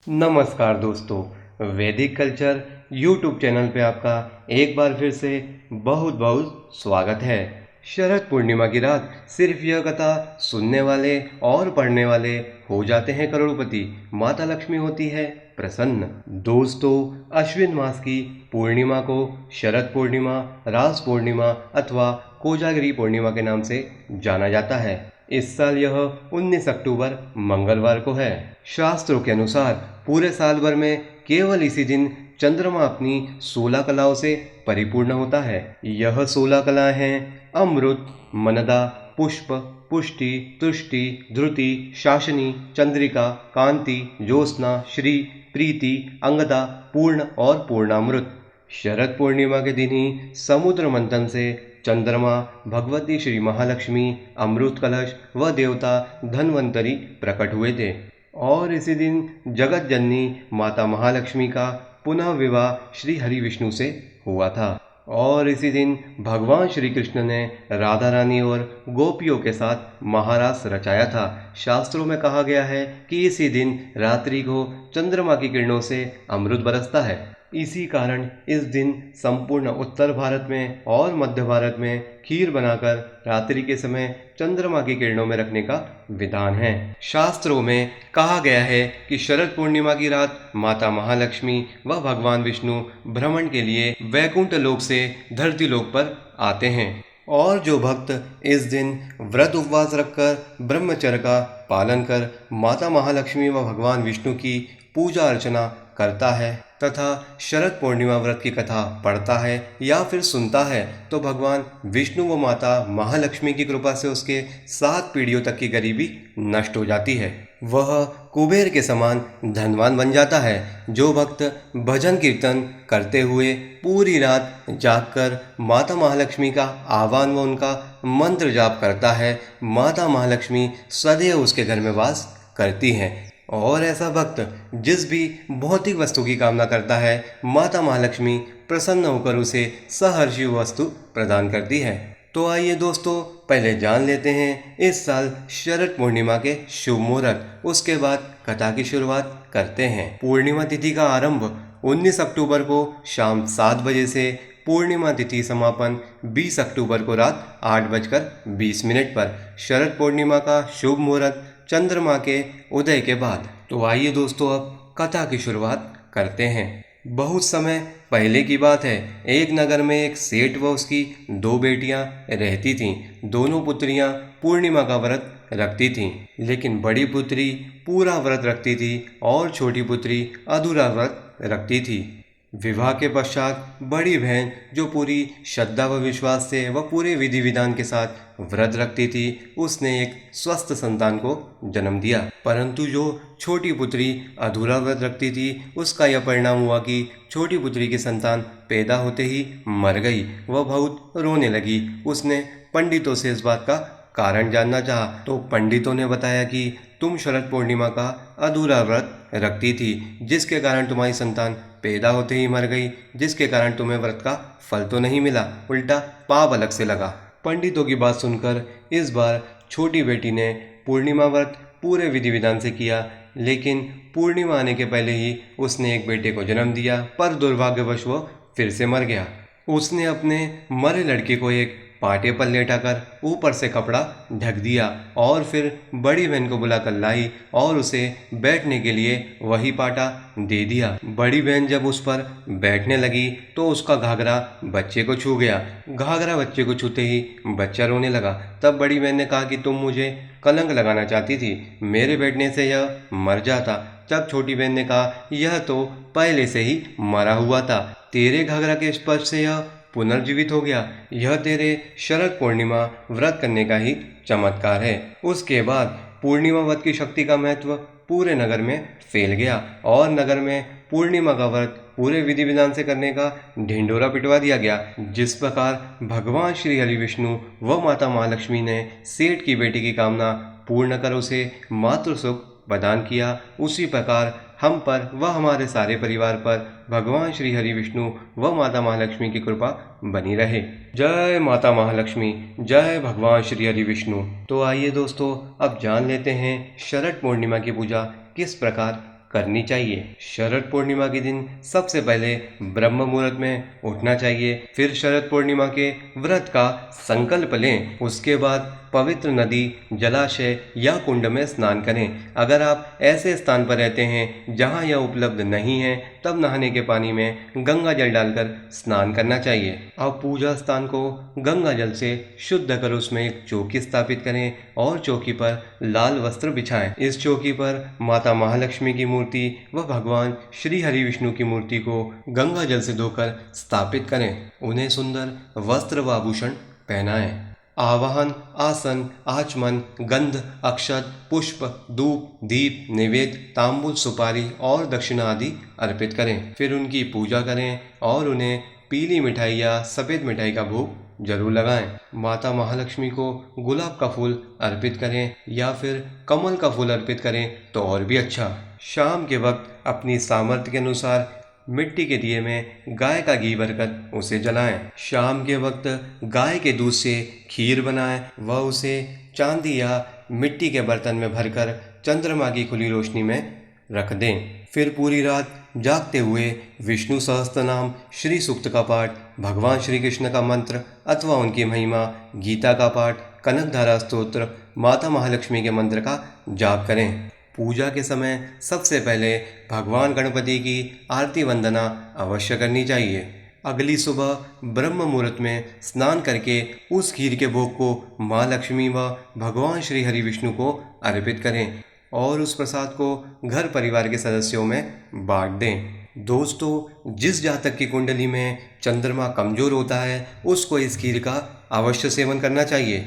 नमस्कार दोस्तों, वैदिक कल्चर यूट्यूब चैनल पे आपका एक बार फिर से बहुत बहुत स्वागत है। शरद पूर्णिमा की रात सिर्फ यह कथा सुनने वाले और पढ़ने वाले हो जाते हैं करोड़पति। माता लक्ष्मी होती है प्रसन्न। दोस्तों, अश्विन मास की पूर्णिमा को शरद पूर्णिमा, रास पूर्णिमा अथवा कोजागिरी पूर्णिमा के नाम से जाना जाता है। इस साल यह 19 अक्टूबर मंगलवार को है। शास्त्रों के अनुसार पूरे साल भर में केवल इसी दिन चंद्रमा अपनी 16 कलाओं से परिपूर्ण होता है। यह 16 कलाएं हैं अमृत, मनदा, पुष्प, पुष्टि, तुष्टि, धृति, शासनी, चंद्रिका, कांति, ज्योत्सना, श्री, प्रीति, अंगदा, पूर्ण और पूर्णामृत। शरद पूर्णिमा के दिन ही समुद्र मंथन से चंद्रमा, भगवती श्री महालक्ष्मी, अमृत कलश व देवता धन्वंतरी प्रकट हुए थे और इसी दिन जगत जननी माता महालक्ष्मी का पुनः विवाह श्री हरि विष्णु से हुआ था और इसी दिन भगवान श्री कृष्ण ने राधा रानी और गोपियों के साथ महारास रचाया था। शास्त्रों में कहा गया है कि इसी दिन रात्रि को चंद्रमा की किरणों से अमृत बरसता है। इसी कारण इस दिन संपूर्ण उत्तर भारत में और मध्य भारत में खीर बनाकर रात्रि के समय चंद्रमा की किरणों में रखने का विधान है। शास्त्रों में कहा गया है कि शरद पूर्णिमा की रात माता महालक्ष्मी व भगवान विष्णु भ्रमण के लिए वैकुंठ लोक से धरती लोक पर आते हैं और जो भक्त इस दिन व्रत उपवास रखकर ब्रह्मचर्य का पालन कर माता महालक्ष्मी व भगवान विष्णु की पूजा अर्चना करता है तथा शरद पूर्णिमा व्रत की कथा पढ़ता है या फिर सुनता है तो भगवान विष्णु व माता महालक्ष्मी की कृपा से उसके 7 पीढ़ियों तक की गरीबी नष्ट हो जाती है। वह कुबेर के समान धनवान बन जाता है। जो भक्त भजन कीर्तन करते हुए पूरी रात जागकर माता महालक्ष्मी का आह्वान व उनका मंत्र जाप करता है, माता महालक्ष्मी सदैव उसके घर में वास करती हैं और ऐसा भक्त जिस भी भौतिक वस्तु की कामना करता है, माता महालक्ष्मी प्रसन्न होकर उसे सहर्षि वस्तु प्रदान करती है। तो आइए दोस्तों, पहले जान लेते हैं इस साल शरद पूर्णिमा के शुभ मुहूर्त, उसके बाद कथा की शुरुआत करते हैं। पूर्णिमा तिथि का आरंभ 19 अक्टूबर को शाम 7 बजे से पूर्णिमा तिथि समापन 20 अक्टूबर को रात 8:20 पर। शरद पूर्णिमा का शुभ मुहूर्त चंद्रमा के उदय के बाद। तो आइए दोस्तों, अब कथा की शुरुआत करते हैं। बहुत समय पहले की बात है। एक नगर में एक सेठ व उसकी 2 बेटियां रहती थीं। दोनों पुत्रियां पूर्णिमा का व्रत रखती थीं, लेकिन बड़ी पुत्री पूरा व्रत रखती थी और छोटी पुत्री अधूरा व्रत रखती थी। विवाह के पश्चात बड़ी बहन, जो पूरी श्रद्धा व विश्वास से व पूरे विधि विधान के साथ व्रत रखती थी, उसने एक स्वस्थ संतान को जन्म दिया। परंतु जो छोटी पुत्री अधूरा व्रत रखती थी, उसका यह परिणाम हुआ कि छोटी पुत्री की संतान पैदा होते ही मर गई। वह बहुत रोने लगी। उसने पंडितों से इस बात का कारण जानना चाहा तो पंडितों ने बताया कि तुम शरद पूर्णिमा का अधूरा व्रत रखती थी, जिसके कारण तुम्हारी संतान पैदा होते ही मर गई, जिसके कारण तुम्हें व्रत का फल तो नहीं मिला, उल्टा पाप अलग से लगा। पंडितों की बात सुनकर इस बार छोटी बेटी ने पूर्णिमा व्रत पूरे विधि विधान से किया, लेकिन पूर्णिमा आने के पहले ही उसने एक बेटे को जन्म दिया, पर दुर्भाग्यवश वो फिर से मर गया। उसने अपने मरे लड़के को एक पाटे पर लेटाकर ऊपर से कपड़ा ढक दिया और फिर बड़ी बहन को बुलाकर लाई और उसे बैठने के लिए वही पाटा दे दिया। बड़ी बहन जब उस पर बैठने लगी तो उसका घाघरा बच्चे को छू गया। घाघरा बच्चे को छूते ही बच्चा रोने लगा। तब बड़ी बहन ने कहा कि तुम मुझे कलंक लगाना चाहती थी, मेरे बैठने से यह मर जाता। तब छोटी बहन ने कहा, यह तो पहले से ही मरा हुआ था, तेरे घाघरा के स्पर्श से यह पुनर्जीवित हो गया। यह तेरे शरद पूर्णिमा व्रत करने का ही चमत्कार है। उसके बाद पूर्णिमा व्रत की शक्ति का महत्व पूरे नगर में फैल गया और नगर में पूर्णिमा का व्रत पूरे विधि विधान से करने का ढिंढोरा पिटवा दिया गया। जिस प्रकार भगवान श्री हरि विष्णु व माता महालक्ष्मी ने सेठ की बेटी की कामना पूर्ण कर उसे मातृ सुख प्रदान किया, उसी प्रकार हम पर व हमारे सारे परिवार पर भगवान श्री हरि विष्णु व माता महालक्ष्मी की कृपा बनी रहे। जय माता महालक्ष्मी, जय भगवान श्री हरि विष्णु। तो आइए दोस्तों, अब जान लेते हैं शरद पूर्णिमा की पूजा किस प्रकार करनी चाहिए। शरद पूर्णिमा के दिन सबसे पहले ब्रह्म मुहूर्त में उठना चाहिए। फिर शरद पूर्णिमा के व्रत का संकल्प लें। उसके बाद पवित्र नदी, जलाशय या कुंड में स्नान करें। अगर आप ऐसे स्थान पर रहते हैं जहां यह उपलब्ध नहीं है, तब नहाने के पानी में गंगा जल डालकर स्नान करना चाहिए। अब पूजा स्थान को गंगा जल से शुद्ध कर उसमें एक चौकी स्थापित करें और चौकी पर लाल वस्त्र बिछाएं। इस चौकी पर माता महालक्ष्मी की मूर्ति व भगवान श्री हरि विष्णु की मूर्ति को गंगा जल से धोकर स्थापित करें। उन्हें सुंदर वस्त्र व आभूषण पहनाएं। आवाहन, आसन, आचमन, गंध, अक्षत, पुष्प, धूप, दीप, नैवेद्य, तांबूल, सुपारी और दक्षिणा आदि अर्पित करें। फिर उनकी पूजा करें और उन्हें पीली मिठाई या सफ़ेद मिठाई का भोग जरूर लगाएं। माता महालक्ष्मी को गुलाब का फूल अर्पित करें या फिर कमल का फूल अर्पित करें तो और भी अच्छा। शाम के वक्त अपनी सामर्थ्य के अनुसार मिट्टी के दिए में गाय का घी भरकर उसे जलाएं। शाम के वक्त गाय के दूध से खीर बनाएं व उसे चांदी या मिट्टी के बर्तन में भरकर चंद्रमा की खुली रोशनी में रख दें। फिर पूरी रात जागते हुए विष्णु सहस्त्र नाम, श्री सूक्त का पाठ, भगवान श्री कृष्ण का मंत्र अथवा उनकी महिमा, गीता का पाठ, कनकधारा स्तोत्र, माता महालक्ष्मी के मंत्र का जाप करें। पूजा के समय सबसे पहले भगवान गणपति की आरती वंदना अवश्य करनी चाहिए। अगली सुबह ब्रह्म मुहूर्त में स्नान करके उस खीर के भोग को माँ लक्ष्मी व भगवान श्री हरि विष्णु को अर्पित करें और उस प्रसाद को घर परिवार के सदस्यों में बांट दें। दोस्तों, जिस जातक की कुंडली में चंद्रमा कमजोर होता है उसको इस खीर का अवश्य सेवन करना चाहिए।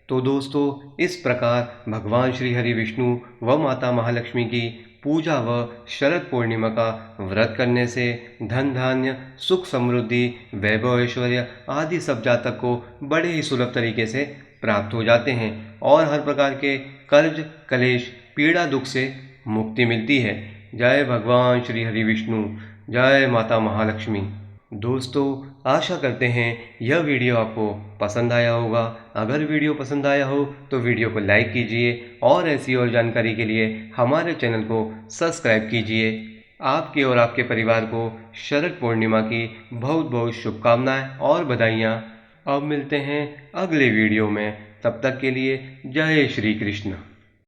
तो दोस्तों, इस प्रकार भगवान श्री हरि विष्णु व माता महालक्ष्मी की पूजा व शरद पूर्णिमा का व्रत करने से धन धान्य, सुख समृद्धि, वैभव ऐश्वर्य आदि सब जातक को बड़े ही सुलभ तरीके से प्राप्त हो जाते हैं और हर प्रकार के कर्ज, कलेश, पीड़ा, दुख से मुक्ति मिलती है। जय भगवान श्री हरि विष्णु, जय माता महालक्ष्मी। दोस्तों, आशा करते हैं यह वीडियो आपको पसंद आया होगा। अगर वीडियो पसंद आया हो तो वीडियो को लाइक कीजिए और ऐसी और जानकारी के लिए हमारे चैनल को सब्सक्राइब कीजिए। आपके और आपके परिवार को शरद पूर्णिमा की बहुत बहुत शुभकामनाएं और बधाइयाँ। अब मिलते हैं अगले वीडियो में, तब तक के लिए जय श्री कृष्ण।